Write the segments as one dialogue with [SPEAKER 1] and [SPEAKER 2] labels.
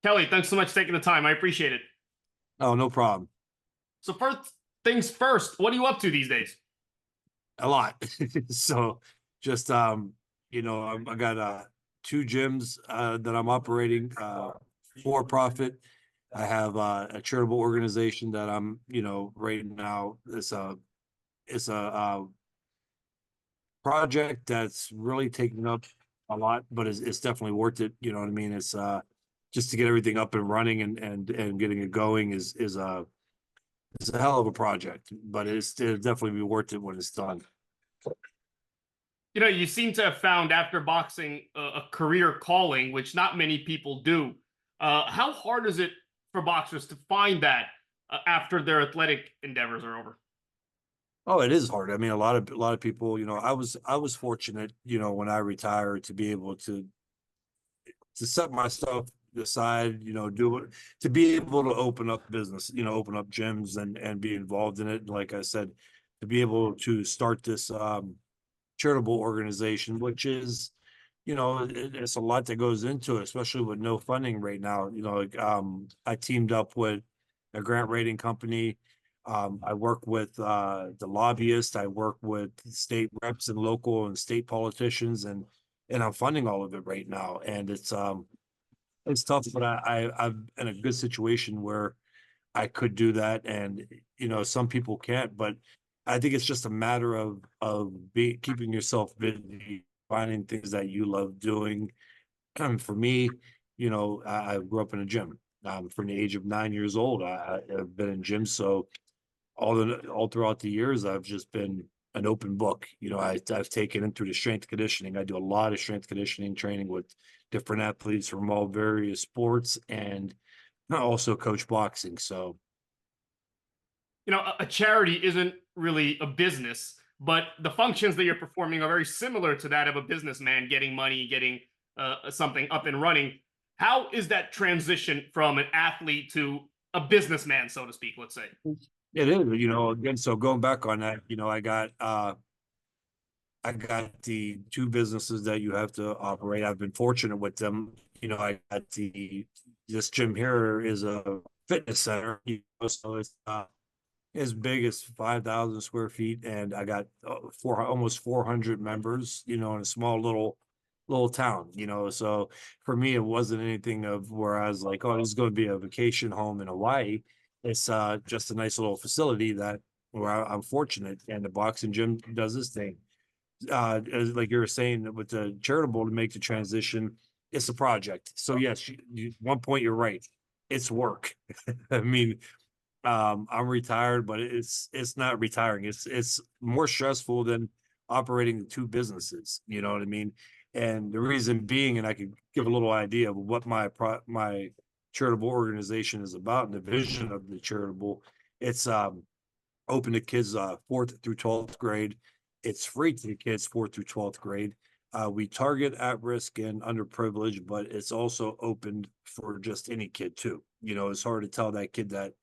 [SPEAKER 1] Kelly, thanks so much for taking the time. I appreciate it.
[SPEAKER 2] Oh, no problem.
[SPEAKER 1] So first things first, what are you up to these days?
[SPEAKER 2] A lot. So just I got two gyms that I'm operating for profit. I have a charitable organization that I'm, right now it's a project that's really taking up a lot, but it's definitely worth it. You know what I mean? It's just to get everything up and running and getting it going is it's a hell of a project, but it'll definitely be worth it when it's done.
[SPEAKER 1] You seem to have found after boxing a career calling, which not many people do. How hard is it for boxers to find that after their athletic endeavors are over?
[SPEAKER 2] Oh, it is hard. I mean, a lot of people, I was fortunate, when I retired to be able to set myself aside, do it to be able to open up business, open up gyms and be involved in it. And like I said, to be able to start this charitable organization, which is, it's a lot that goes into it, especially with no funding right now. I teamed up with a grant rating company. I work with the lobbyists. I work with state reps and local and state politicians, and I'm funding all of it right now. And it's tough, but I'm in a good situation where I could do that, and some people can't. But I think it's just a matter of keeping yourself busy, finding things that you love doing. For me, I grew up in a gym. From the age of 9 years old, I've been in gyms, so all throughout the years, I've just been an open book. I've taken into the strength conditioning. I do a lot of strength conditioning training with different athletes from all various sports, and I also coach boxing. So
[SPEAKER 1] A charity isn't really a business, but the functions that you're performing are very similar to that of a businessman getting money, getting something up and running. How is that transition from an athlete to a businessman, so to speak, let's say?
[SPEAKER 2] it is, again, so going back on that, I got the two businesses that you have to operate. I've been fortunate with them. I got this gym here is a fitness center, so it's as big as 5,000 square feet, and I got almost 400 members, in a small little town, So for me, it wasn't anything of where I was like, oh, this is going to be a vacation home in Hawaii. It's just a nice little facility that where I'm fortunate, and the boxing gym does this thing. As like you were saying with the charitable to make the transition, it's a project. So yes, one point you're right. It's work. I mean, I'm retired, but it's not retiring. It's more stressful than operating two businesses. You know what I mean? And the reason being, and I could give a little idea of what my charitable organization is about and the vision of the charitable. It's open to kids fourth through 12th grade. It's free to the kids fourth through 12th grade. We target at risk and underprivileged, but it's also open for just any kid too. It's hard to tell that kid that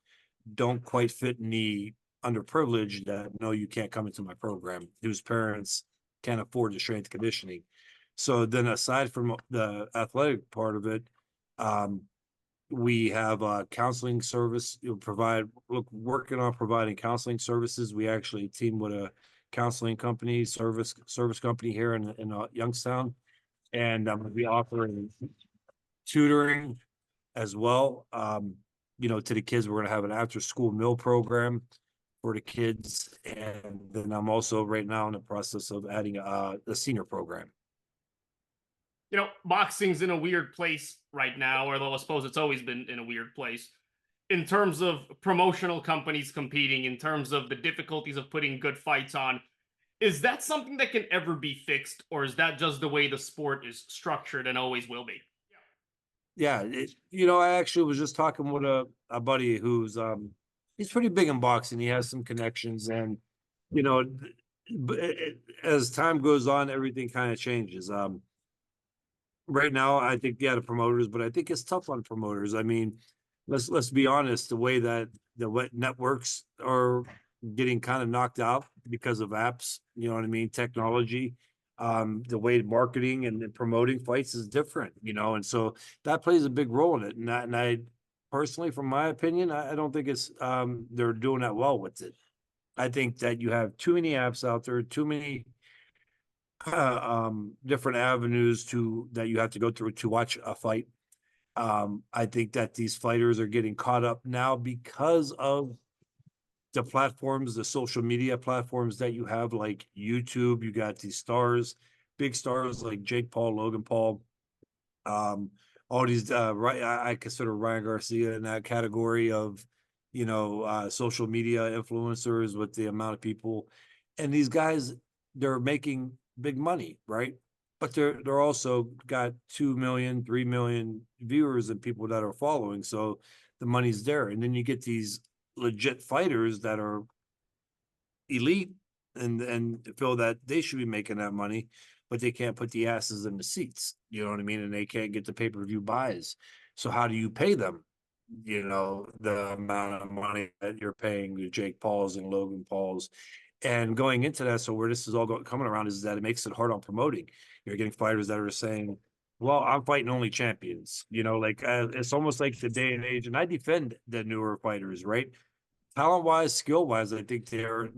[SPEAKER 2] don't quite fit in the underprivileged that no, you can't come into my program, whose parents can't afford the strength conditioning. So then aside from the athletic part of it, we have a counseling service. Working on providing counseling services. We actually team with a counseling company, service company here in Youngstown, and we offer tutoring as well. To the kids, we're going to have an after school meal program for the kids. And then I'm also right now in the process of adding a senior program.
[SPEAKER 1] Boxing's in a weird place right now, although I suppose it's always been in a weird place in terms of promotional companies competing, in terms of the difficulties of putting good fights on. Is that something that can ever be fixed, or is that just the way the sport is structured and always will be?
[SPEAKER 2] Yeah, I actually was just talking with a buddy who's he's pretty big in boxing. He has some connections, and you know, as time goes on, everything kind of changes. Right now, I think the promoters, but I think it's tough on promoters. I mean, let's be honest, the way that the networks are getting kind of knocked out because of apps, you know what I mean, technology. The way marketing and promoting fights is different, and so that plays a big role in it. And I personally, from my opinion, I don't think it's they're doing that well with it. I think that you have too many apps out there, too many different avenues that you have to go through to watch a fight. I think that these fighters are getting caught up now because of the platforms, the social media platforms that you have, like YouTube. You got these stars, big stars like Jake Paul, Logan Paul, um, all these. Right, I consider Ryan Garcia in that category of, social media influencers with the amount of people, and these guys, they're making big money, right? But they're also got 2 million, 3 million viewers and people that are following, so the money's there. And then you get these legit fighters that are elite and feel that they should be making that money, but they can't put the asses in the seats. You know what I mean? And they can't get the pay-per-view buys. So how do you pay them? The amount of money that you're paying the Jake Pauls and Logan Pauls. And going into that, so where this is all coming around is that it makes it hard on promoting. You're getting fighters that are saying, well, I'm fighting only champions, like it's almost like the day and age. And I defend the newer fighters, right? Talent wise, skill wise, I think their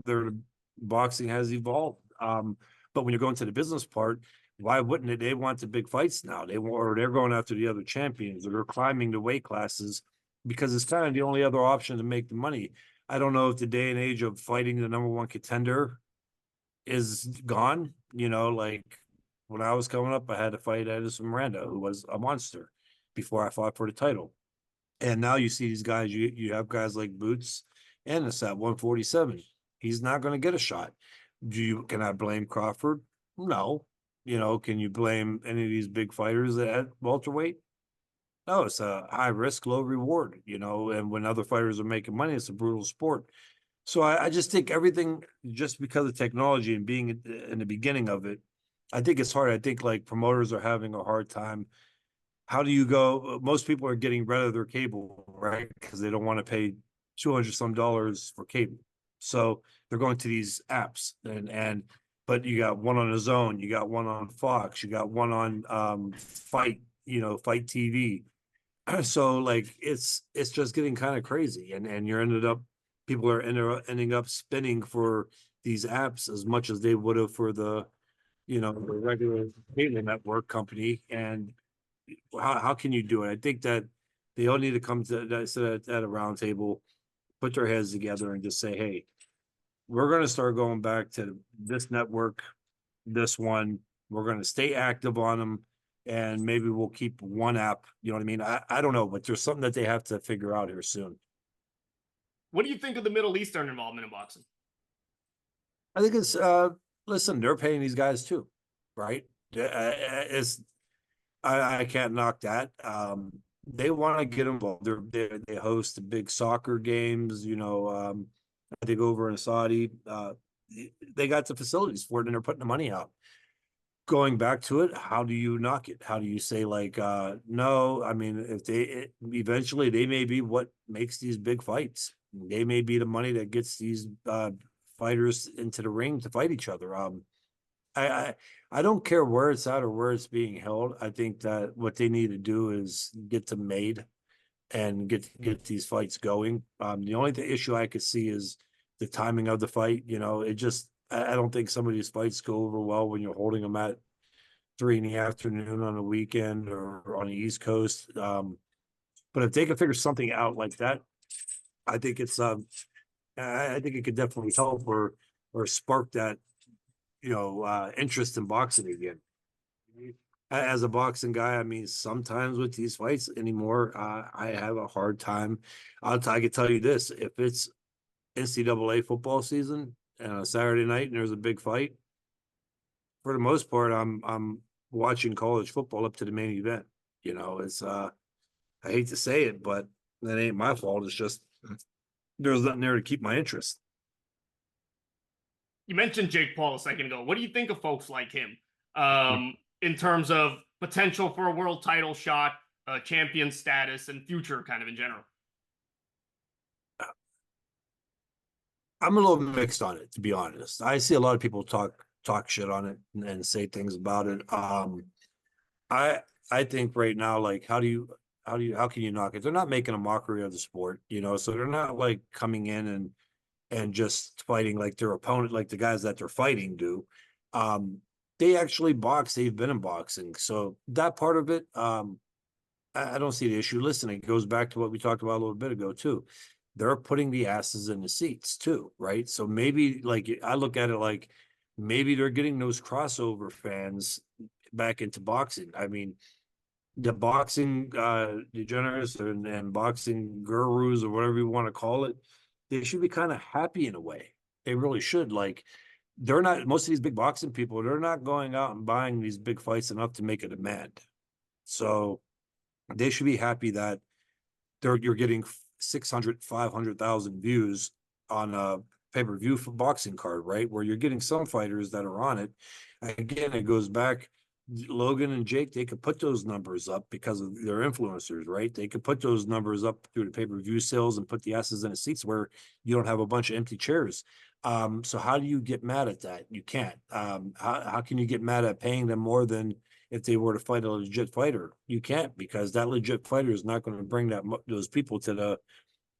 [SPEAKER 2] boxing has evolved. But when you're going to the business part, why wouldn't it? They want the big fights now. They're going after the other champions, or they're climbing the weight classes because it's kind of the only other option to make the money. I don't know if the day and age of fighting the number one contender is gone. Like when I was coming up, I had to fight Edison Miranda, who was a monster, before I fought for the title. And now you see these guys, you have guys like Boots and it's at 147. He's not going to get a shot. Can I blame Crawford? No. Can you blame any of these big fighters at welterweight? No, it's a high risk, low reward, and when other fighters are making money, it's a brutal sport. So I just think everything, just because of technology and being in the beginning of it, I think it's hard. I think like promoters are having a hard time. How do you go? Most people are getting rid of their cable, right? Because they don't want to pay 200 some dollars for cable. So they're going to these apps but you got one on the Zone, you got one on Fox, you got one on Fight, Fight TV. So like it's just getting kind of crazy, and people are ending up spending for these apps as much as they would have for the regular cable network company. And how can you do it? I think that they all need to come to sit at a round table, put their heads together, and just say, "Hey, we're going to start going back to this network, this one. We're going to stay active on them, and maybe we'll keep one app." You know what I mean? I don't know, but there's something that they have to figure out here soon.
[SPEAKER 1] What do you think of the Middle Eastern involvement in boxing?
[SPEAKER 2] I think it's listen, they're paying these guys too, right? It's I can't knock that. They want to get involved. They host the big soccer games. I think over in Saudi, they got the facilities for it, and they're putting the money out. Going back to it, how do you knock it? How do you say like, no? I mean, eventually they may be what makes these big fights. They may be the money that gets these fighters into the ring to fight each other. I I don't care where it's at or where it's being held. I think that what they need to do is get them made and get these fights going. The only issue I could see is the timing of the fight. I don't think some of these fights go over well when you're holding them at 3 in the afternoon on a weekend or on the East Coast. But if they can figure something out like that, I think I think it could definitely help or spark that interest in boxing again. As a boxing guy, I mean, sometimes with these fights anymore, I have a hard time. I can tell you this: if it's NCAA football season and a Saturday night and there's a big fight, for the most part, I'm watching college football up to the main event. It's I hate to say it, but that ain't my fault. It's just there's nothing there to keep my interest.
[SPEAKER 1] You mentioned Jake Paul a second ago. What do you think of folks like him in terms of potential for a world title shot, champion status, and future kind of in general?
[SPEAKER 2] I'm a little mixed on it, to be honest. I see a lot of people talk shit on it and say things about it. I I think right now, like, how can you knock it? They're not making a mockery of the sport, so they're not like coming in and just fighting like their opponent, like the guys that they're fighting do. Um, they actually box, they've been in boxing. So that part of it, I don't see the issue. Listen, it goes back to what we talked about a little bit ago too. They're putting the asses in the seats too, right? So maybe like I look at it like maybe they're getting those crossover fans back into boxing. I mean, the boxing degenerates and boxing gurus or whatever you want to call it, they should be kind of happy in a way. They really should. Like they're not most of these big boxing people, they're not going out and buying these big fights enough to make a demand. So they should be happy that you're getting 600, 500,000 views on a pay-per-view for boxing card, right? Where you're getting some fighters that are on it. Again, it goes back. Logan and Jake, they could put those numbers up because of their influencers, right? They could put those numbers up through the pay-per-view sales and put the asses in the seats where you don't have a bunch of empty chairs. So how do you get mad at that? You can't. How can you get mad at paying them more than if they were to fight a legit fighter? You can't, because that legit fighter is not going to bring those people to the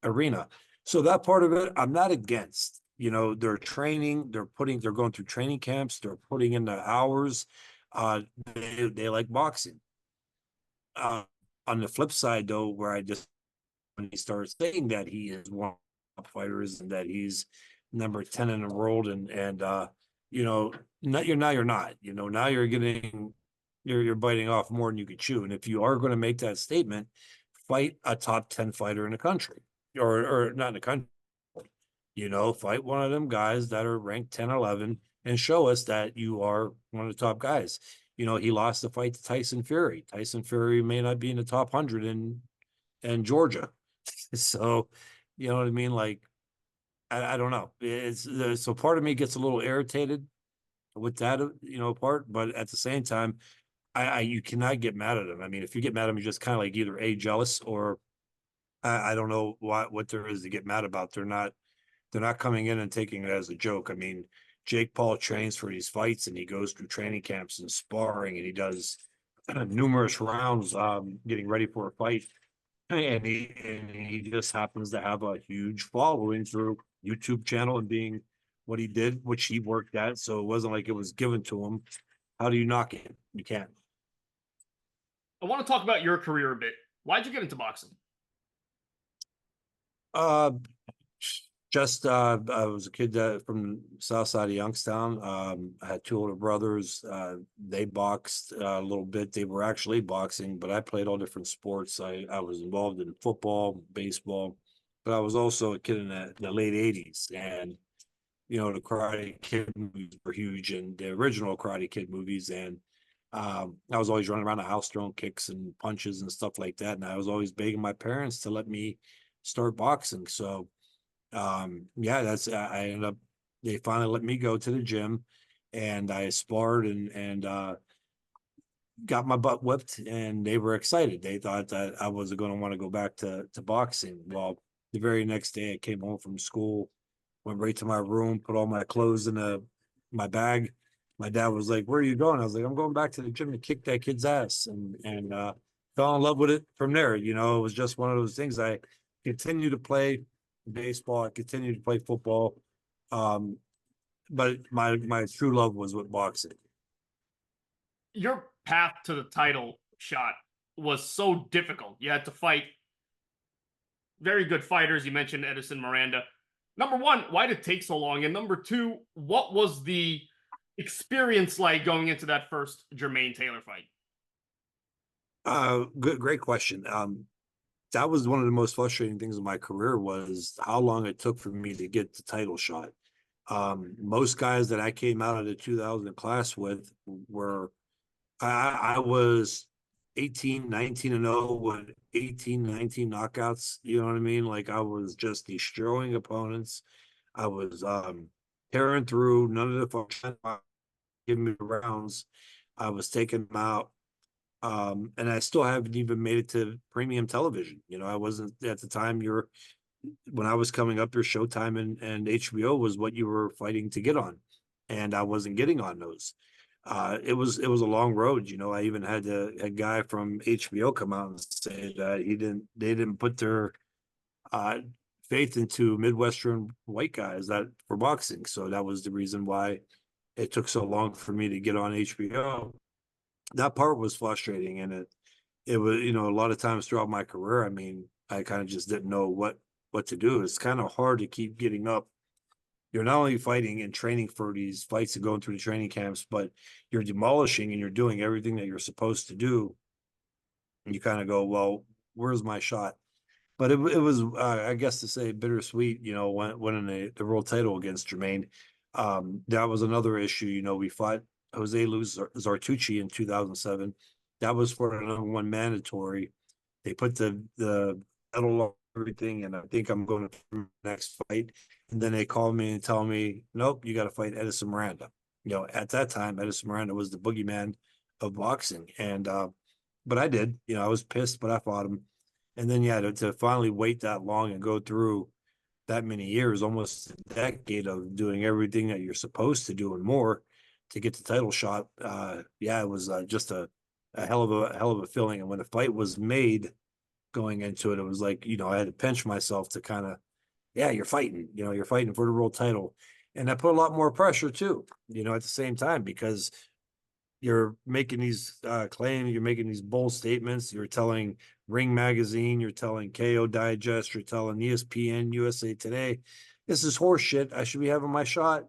[SPEAKER 2] arena. So that part of it, I'm not against. They're training, they're going through training camps, they're putting in the hours. They like boxing. On the flip side, though, where when he started saying that he is one of the top fighters and that he's number 10 in the world, and you're not. Now you're biting off more than you could chew. And if you are going to make that statement, fight a top 10 fighter in the country, or not in the country. Fight one of them guys that are ranked 10, 11 and show us that you are one of the top guys. He lost the fight to Tyson Fury. Tyson Fury may not be in the top 100 in Georgia. So, you know what I mean? Like, I don't know. So part of me gets a little irritated with that, part, but at the same time, you cannot get mad at him. I mean, if you get mad at him, you're just kind of like either jealous, or I don't know what there is to get mad about. They're not coming in and taking it as a joke. I mean, Jake Paul trains for these fights and he goes through training camps and sparring and he does numerous rounds getting ready for a fight. And he just happens to have a huge following through YouTube channel and being what he did, which he worked at. So it wasn't like it was given to him. How do you knock it? You can't.
[SPEAKER 1] I want to talk about your career a bit. Why'd you get into boxing?
[SPEAKER 2] Uh, Just I was a kid from south side of Youngstown. I had two older brothers. They boxed a little bit. They were actually boxing, but I played all different sports. I was involved in football, baseball, but I was also a kid in the late 80s. And, the Karate Kid movies were huge, and the original Karate Kid movies. And I was always running around the house throwing kicks and punches and stuff like that. And I was always begging my parents to let me start boxing. So yeah, I ended up, they finally let me go to the gym, and I sparred and got my butt whipped, and they were excited. They thought that I wasn't going to want to go back to boxing. Well, the very next day I came home from school, went right to my room, put all my clothes in my bag. My dad was like, "Where are you going?" I was like, "I'm going back to the gym to kick that kid's ass," and fell in love with it from there. It was just one of those things. I continued to play baseball. I continued to play football. Um, but my true love was with boxing.
[SPEAKER 1] Your path to the title shot was so difficult. You had to fight very good fighters. You mentioned Edison Miranda. Number one, why did it take so long? And number two, what was the experience like going into that first Jermain Taylor fight?
[SPEAKER 2] Great question. That was one of the most frustrating things in my career, was how long it took for me to get the title shot. Most guys that I came out of the 2000 class with were, I was 18, 19 and 0 with 18, 19 knockouts. You know what I mean? Like I was just destroying opponents. I was tearing through, none of the function giving me rounds. I was taking them out. And I still haven't even made it to premium television. I wasn't at the time. When I was coming up, your Showtime and HBO was what you were fighting to get on. and I wasn't getting on those. It was a long road. I even had a guy from HBO come out and say that they didn't put their uh, faith into Midwestern white guys that for boxing. So that was the reason why it took so long for me to get on HBO. That part was frustrating, and it was, a lot of times throughout my career, I mean, I kind of just didn't know what to do. It's kind of hard to keep getting up. You're not only fighting and training for these fights and going through the training camps, but you're demolishing and you're doing everything that you're supposed to do. And you kind of go, well, where's my shot? But it was, I guess, to say bittersweet, winning the world title against Jermain. That was another issue. We fought Jose Luis Zartucci in 2007. That was for the #1 mandatory. They put the medal on everything, and I think I'm going to the next fight. And then they called me and tell me, nope, you got to fight Edison Miranda. At that time, Edison Miranda was the boogeyman of boxing, and but I did. I was pissed, but I fought him. And then, yeah, to finally wait that long and go through that many years, almost a decade of doing everything that you're supposed to do and more to get the title shot. Yeah, it was just a hell of a feeling. And when the fight was made going into it, it was like, I had to pinch myself to kind of, yeah, you're fighting, you're fighting for the world title. And that put a lot more pressure too, at the same time, because you're making these claims, you're making these bold statements, you're telling Ring Magazine, you're telling KO Digest, you're telling ESPN, USA Today, this is horse shit. I should be having my shot,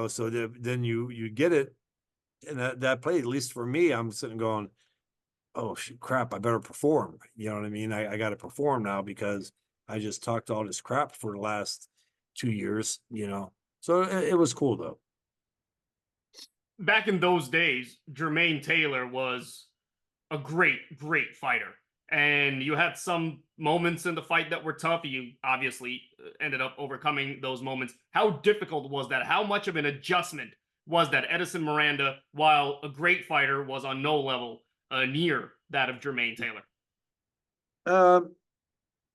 [SPEAKER 2] so then you get it. And that play, at least for me, I'm sitting going, oh shit, crap, I better perform. You know what I mean? I got to perform now because I just talked all this crap for the last 2 years, So it was cool though.
[SPEAKER 1] Back in those days, Jermain Taylor was a great fighter. And you had some moments in the fight that were tough. You obviously ended up overcoming those moments. How difficult was that? How much of an adjustment was that Edison Miranda, while a great fighter, was on no level near that of Jermain Taylor?
[SPEAKER 2] Um,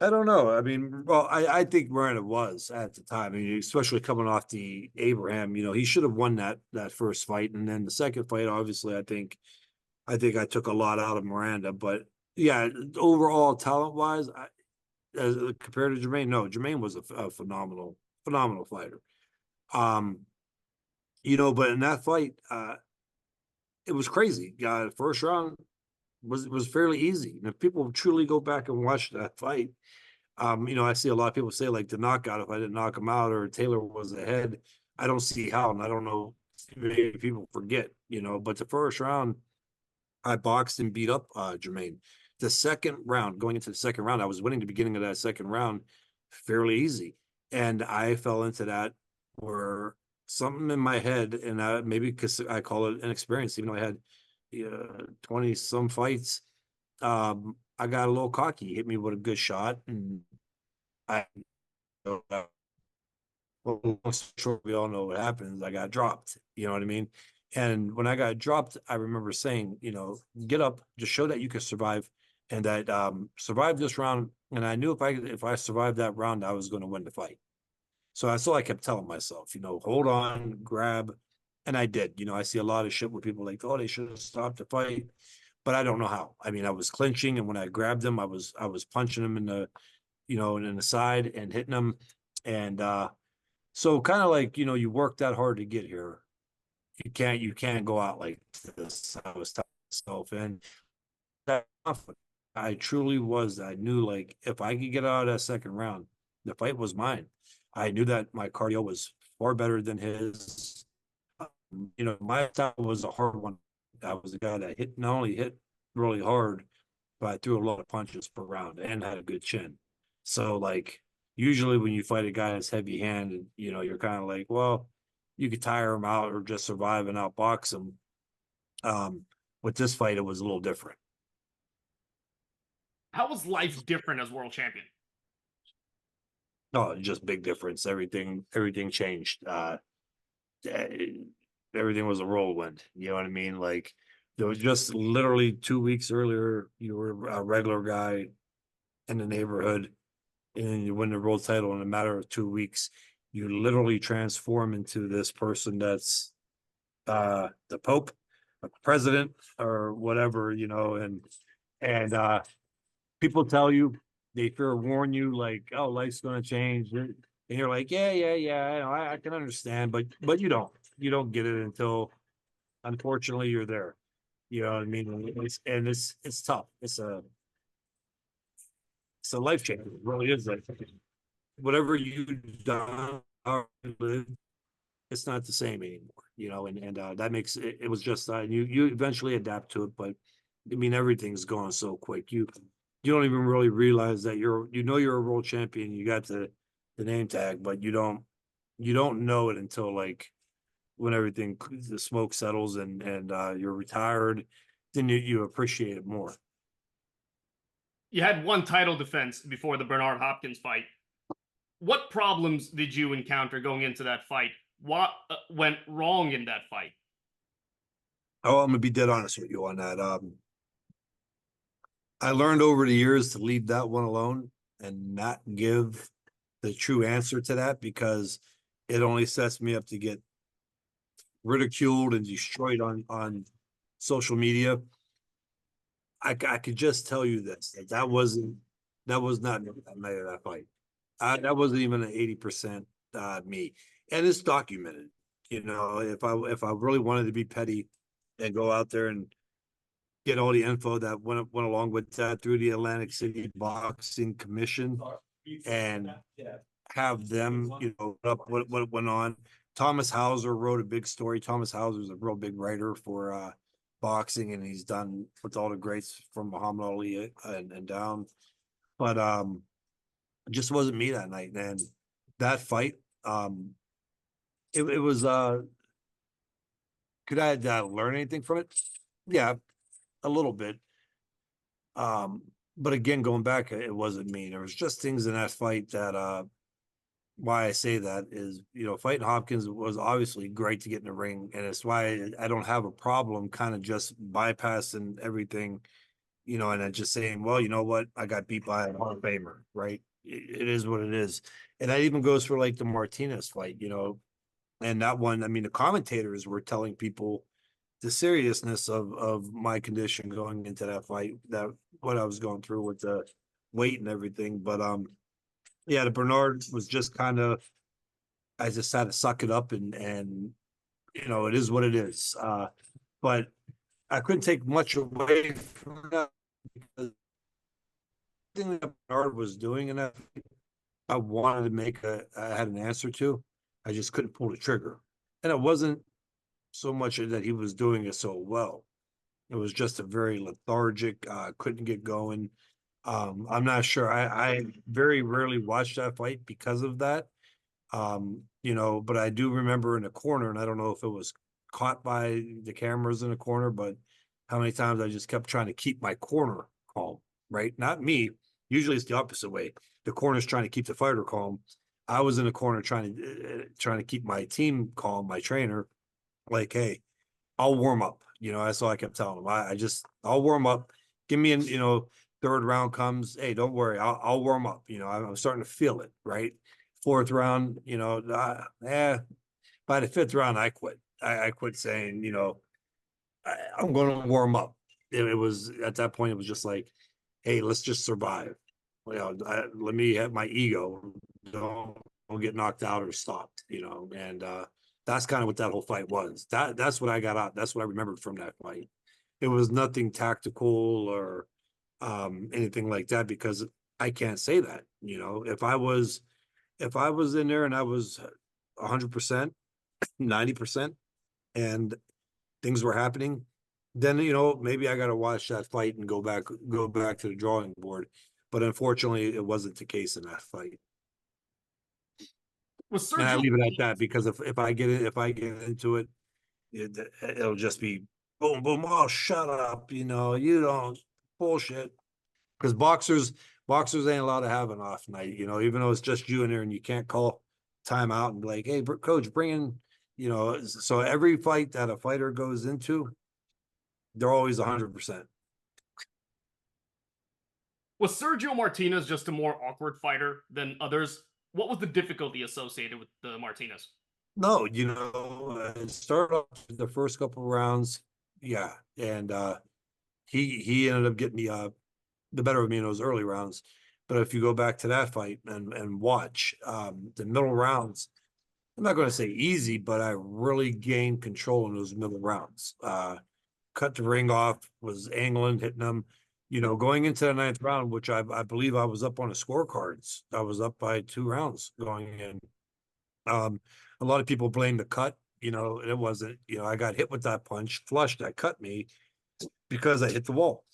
[SPEAKER 2] I don't know. I mean, well, I think Miranda was at the time. I mean, especially coming off the Abraham, he should have won that first fight, and then the second fight, obviously, I think I took a lot out of Miranda, but yeah, overall talent wise, as compared to Jermaine, no, Jermaine was a phenomenal fighter. Um, but in that fight, it was crazy. First round was fairly easy, and if people truly go back and watch that fight, I see a lot of people say like the knockout, if I didn't knock him out or Taylor was ahead, I don't see how, and I don't know, maybe people forget, but the first round, I boxed and beat up Jermaine. The second round, going into the second round, I was winning the beginning of that second round fairly easy. And I fell into that where something in my head, and maybe because I call it an experience, even though I had 20 some fights, I got a little cocky, hit me with a good shot, and I, well, long story short, we all know what happens. I got dropped. You know what I mean? And when I got dropped, I remember saying, get up, just show that you can survive, and that survive this round. And I knew if I survived that round, I was going to win the fight. So that's all I kept telling myself, hold on, grab, and I did. I see a lot of shit where people are like, oh, they should have stopped the fight, but I don't know how. I mean, I was clinching, and when I grabbed them, I was punching them in the, in the side and hitting them, and so kind of like, you work that hard to get here. You can't go out like this. I was telling myself, and that I truly was. I knew like if I could get out of that second round, the fight was mine. I knew that my cardio was far better than his. My style was a hard one. I was a guy that not only hit really hard, but I threw a lot of punches per round and had a good chin. So like usually when you fight a guy that's heavy handed, you're kind of like, well, you could tire him out or just survive and outbox him. With this fight, it was a little different.
[SPEAKER 1] How was life different as world champion?
[SPEAKER 2] Oh, just big difference. Everything changed. Everything was a whirlwind. You know what I mean? Like there was just literally 2 weeks earlier, you were a regular guy in the neighborhood and you win the world title in a matter of 2 weeks. you literally transform into this person that's the Pope, a president, or whatever, you know, and people tell you, they fear warn you like, oh, life's gonna change. And you're like, yeah, I can understand, but you don't get it until unfortunately you're there. You know what I mean? It's tough. It's a life changer. It really is like whatever you've done, how you live, it's not the same anymore, you know, and that makes it, it was just you eventually adapt to it, but I mean everything's going so quick. You don't even really realize that you're a world champion, you got the name tag, but you don't know it until like when everything the smoke settles and you're retired, then you appreciate it more.
[SPEAKER 1] You had one title defense before the Bernard Hopkins fight. What problems did you encounter going into that fight? What went wrong in that fight?
[SPEAKER 2] Oh, I'm gonna be dead honest with you on that. I learned over the years to leave that one alone and not give the true answer to that because it only sets me up to get ridiculed and destroyed on social media. I could just tell you this that was not me that night of that fight. That wasn't even an 80% me, and it's documented. You know, if I really wanted to be petty and go out there and get all the info that went along with that through the Atlantic City Boxing Commission and have them, you know, up what went on. Thomas Hauser wrote a big story. Thomas Hauser is a real big writer for boxing, and he's done with all the greats from Muhammad Ali and down. But it just wasn't me that night, and that fight, it was could I learn anything from it? Yeah, a little bit. But again, going back, it wasn't me. There was just things in that fight that why I say that is, you know, fighting Hopkins was obviously great to get in the ring, and it's why I don't have a problem kind of just bypassing everything, you know, and then just saying, well, you know what, I got beat by a Hall of Famer, right? It is what it is, and that even goes for like the Martinez fight, you know, and that one. I mean, the commentators were telling people the seriousness of my condition going into that fight, that what I was going through with the weight and everything, but yeah, the Bernard was just kind of I just had to suck it up and you know it is what it is. But I couldn't take much away from that because the thing that Bernard was doing in that I wanted to make I had an answer to. I just couldn't pull the trigger. And it wasn't so much that he was doing it so well. It was just a very lethargic, couldn't get going. I'm not sure. I very rarely watched that fight because of that. You know, but I do remember in the corner, and I don't know if it was caught by the cameras in the corner, but how many times I just kept trying to keep my corner calm, right? Not me. Usually it's the opposite way. The corner's trying to keep the fighter calm. I was in the corner trying to keep my team calm, my trainer, like, hey, I'll warm up. You know, that's all I kept telling him. I'll warm up. Give me you know, third round comes. Hey, don't worry. I'll warm up. You know, I'm starting to feel it, right? Fourth round, you know, by the fifth round, I quit. I quit saying, you know, I'm going to warm up. It was at that point, it was just like, hey, let's just survive. You know, let me have my ego. Don't get knocked out or stopped, you know, and that's kind of what that whole fight was. That's what I got out. That's what I remembered from that fight. It was nothing tactical or anything like that because I can't say that. You know, if I was in there and I was 100%, 90%, and things were happening, then you know maybe I got to watch that fight and go back to the drawing board. But unfortunately, it wasn't the case in that fight.
[SPEAKER 1] Was
[SPEAKER 2] And I
[SPEAKER 1] Sergio
[SPEAKER 2] leave it at that because if I get into it, it'll just be boom, boom. Oh, shut up! You know, you don't bullshit. Because boxers ain't allowed to have an off night. You know, even though it's just you in there and you can't call timeout and be like, hey, coach, bring in. You know, so every fight that a fighter goes into, they're always 100%.
[SPEAKER 1] was Sergio Martinez just a more awkward fighter than others? What was the difficulty associated with the Martinez?
[SPEAKER 2] No, it started off the first couple of rounds, yeah, and he ended up getting the better of me in those early rounds. But if you go back to that fight and watch the middle rounds, I'm not going to say easy, but I really gained control in those middle rounds. Cut the ring off, was angling, hitting them. Going into the ninth round, which I believe I was up on the scorecards. I was up by 2 rounds going in. A lot of people blame the cut. It wasn't. I got hit with that punch, flushed, that cut me because I hit the wall.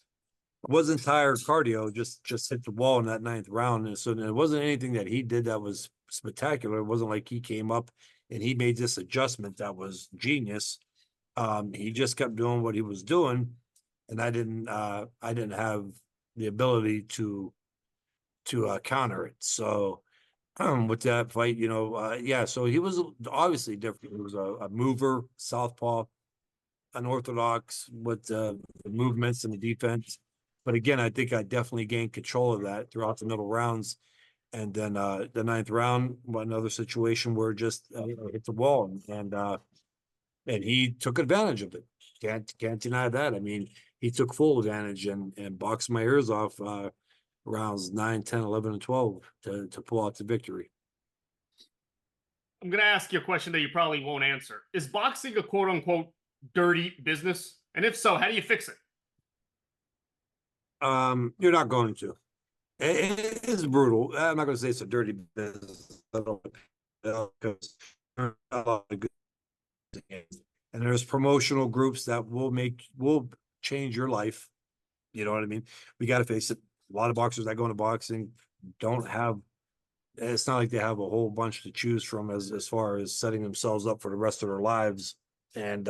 [SPEAKER 2] It wasn't tired cardio, just hit the wall in that ninth round. And so it wasn't anything that he did that was spectacular. It wasn't like he came up and he made this adjustment that was genius. He just kept doing what he was doing, and I didn't have the ability to counter it. So with that fight, yeah. So he was obviously different. He was a mover, southpaw, unorthodox with the movements and the defense. But again, I think I definitely gained control of that throughout the middle rounds. And then the ninth round, another situation where just hit the wall, and he took advantage of it. Can't deny that. I mean, he took full advantage and boxed my ears off rounds 9, 10, 11, and 12 to pull out the victory.
[SPEAKER 1] I'm going to ask you a question that you probably won't answer. Is boxing a quote unquote dirty business? And if so, how do you fix it?
[SPEAKER 2] You're not going to. It is brutal. I'm not going to say it's a dirty business because a lot of good games. And there's promotional groups that will change your life. You know what I mean? We got to face it. A lot of boxers that go into boxing don't have. It's not like they have a whole bunch to choose from as far as setting themselves up for the rest of their lives. And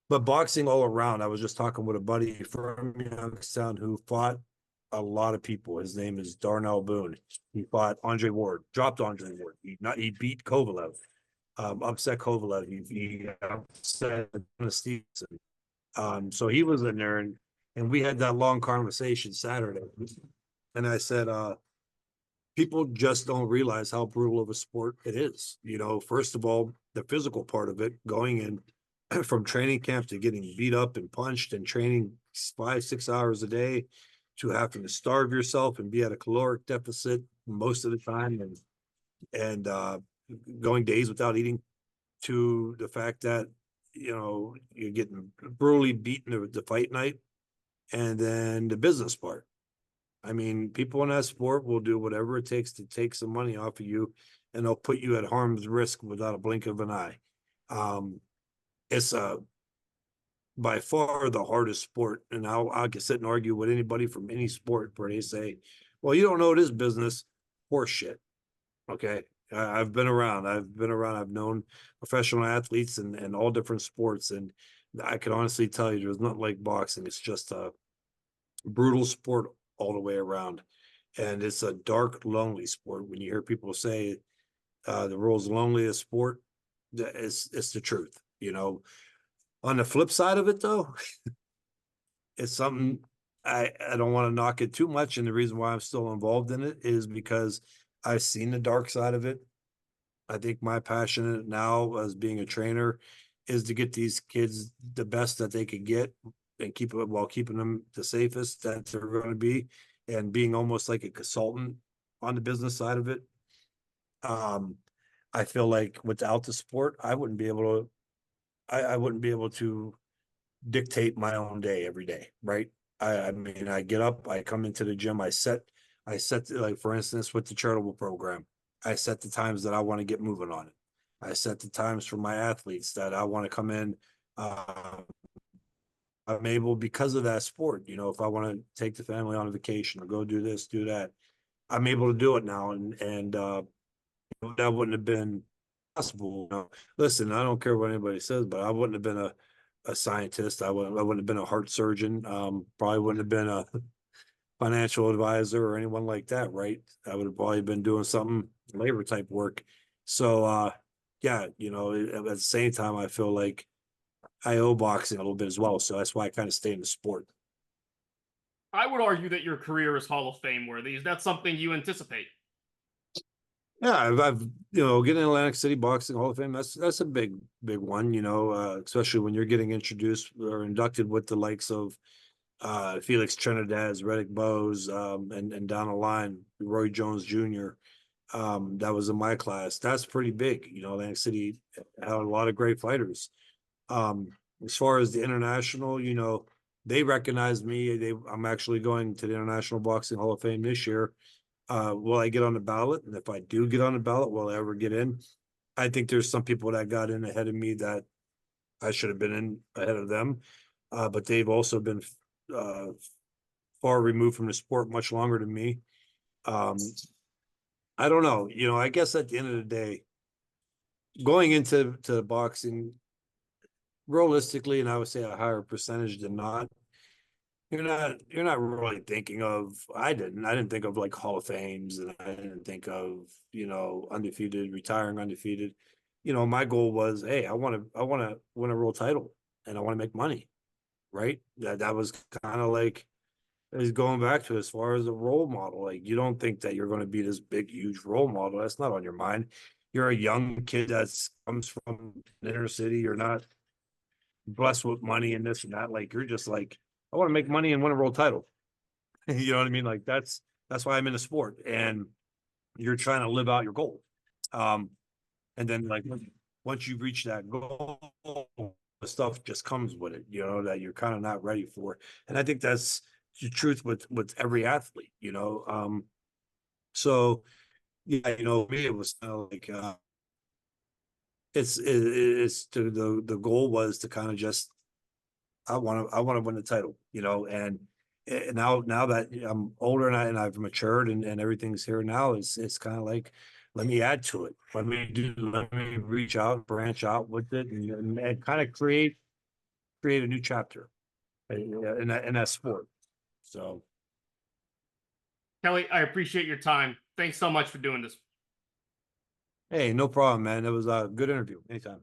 [SPEAKER 2] but boxing all around. I was just talking with a buddy from Youngstown who fought a lot of people. His name is Darnell Boone. He fought Andre Ward, dropped Andre Ward. He beat Kovalev, upset Kovalev. He upset Stevenson. So he was in there, and we had that long conversation Saturday. And I said, people just don't realize how brutal of a sport it is. First of all, the physical part of it, going in from training camp to getting beat up and punched and training 5-6 hours a day to having to starve yourself and be at a caloric deficit most of the time and going days without eating, to the fact that you're getting brutally beaten the fight night, and then the business part. I mean, people in that sport will do whatever it takes to take some money off of you, and they'll put you at harm's risk without a blink of an eye. It's by far the hardest sport, and I can sit and argue with anybody from any sport where they say, "Well, you don't know this business." Horse shit. Okay, I've been around. I've known professional athletes and all different sports, and I can honestly tell you, there's nothing like boxing. It's just a brutal sport all the way around, and it's a dark, lonely sport. When you hear people say the world's loneliest sport, it's the truth. On the flip side of it, though, it's something I don't want to knock it too much, and the reason why I'm still involved in it is because I've seen the dark side of it. I think my passion now as being a trainer is to get these kids the best that they could get and keep it while keeping them the safest that they're going to be, and being almost like a consultant on the business side of it. I feel like without the sport, I wouldn't be able to. I wouldn't be able to dictate my own day every day, right? I mean, I get up, I come into the gym, I set like for instance with the charitable program, I set the times that I want to get moving on it. I set the times for my athletes that I want to come in. I'm able because of that sport. If I want to take the family on a vacation or go do this, do that, I'm able to do it now, and that wouldn't have been possible. Listen, I don't care what anybody says, but I wouldn't have been a scientist. I wouldn't have been a heart surgeon. Probably wouldn't have been a financial advisor or anyone like that, right? I would have probably been doing something labor type work. So, yeah, at the same time, I feel like I owe boxing a little bit as well. So that's why I kind of stay in the sport.
[SPEAKER 1] I would argue that your career is Hall of Fame worthy. Is that something you anticipate?
[SPEAKER 2] Yeah, I've getting Atlantic City Boxing Hall of Fame. That's a big one. Especially when you're getting introduced or inducted with the likes of Felix Trinidad, Reddick Bowes, and down the line, Roy Jones Jr. That was in my class. That's pretty big. Atlantic City had a lot of great fighters. As far as the international, they recognize me. I'm actually going to the International Boxing Hall of Fame this year. Will I get on the ballot? And if I do get on the ballot, will I ever get in? I think there's some people that got in ahead of me that I should have been in ahead of them. But they've also been uh, far removed from the sport much longer than me. Um, I don't know. I guess at the end of the day, going into boxing, realistically, and I would say a higher percentage than not, you're not really thinking of. I didn't think of like Hall of Fames, and I didn't think of undefeated, retiring undefeated. My goal was, hey, I want to win a world title, and I want to make money, right? That was kind of like is going back to as far as a role model. Like, you don't think that you're going to be this big, huge role model. That's not on your mind. You're a young kid that comes from the inner city. You're not blessed with money and this and that. Like, you're just like, I want to make money and win a world title. You know what I mean? Like, that's why I'm in the sport, and you're trying to live out your goal. Um, and then like once you reach that goal, the stuff just comes with it, that you're kind of not ready for. And I think that's the truth with every athlete. So yeah, me, it was kind of like it's the goal was to kind of just I want to win the title, and now that I'm older and I've matured and everything's here now, it's kind of like, let me add to it. Let me reach out, branch out with it, and kind of create a new chapter in that sport. So,
[SPEAKER 1] Kelly, I appreciate your time. Thanks so much for doing this.
[SPEAKER 2] hey, no problem, man. It was a good interview. Anytime.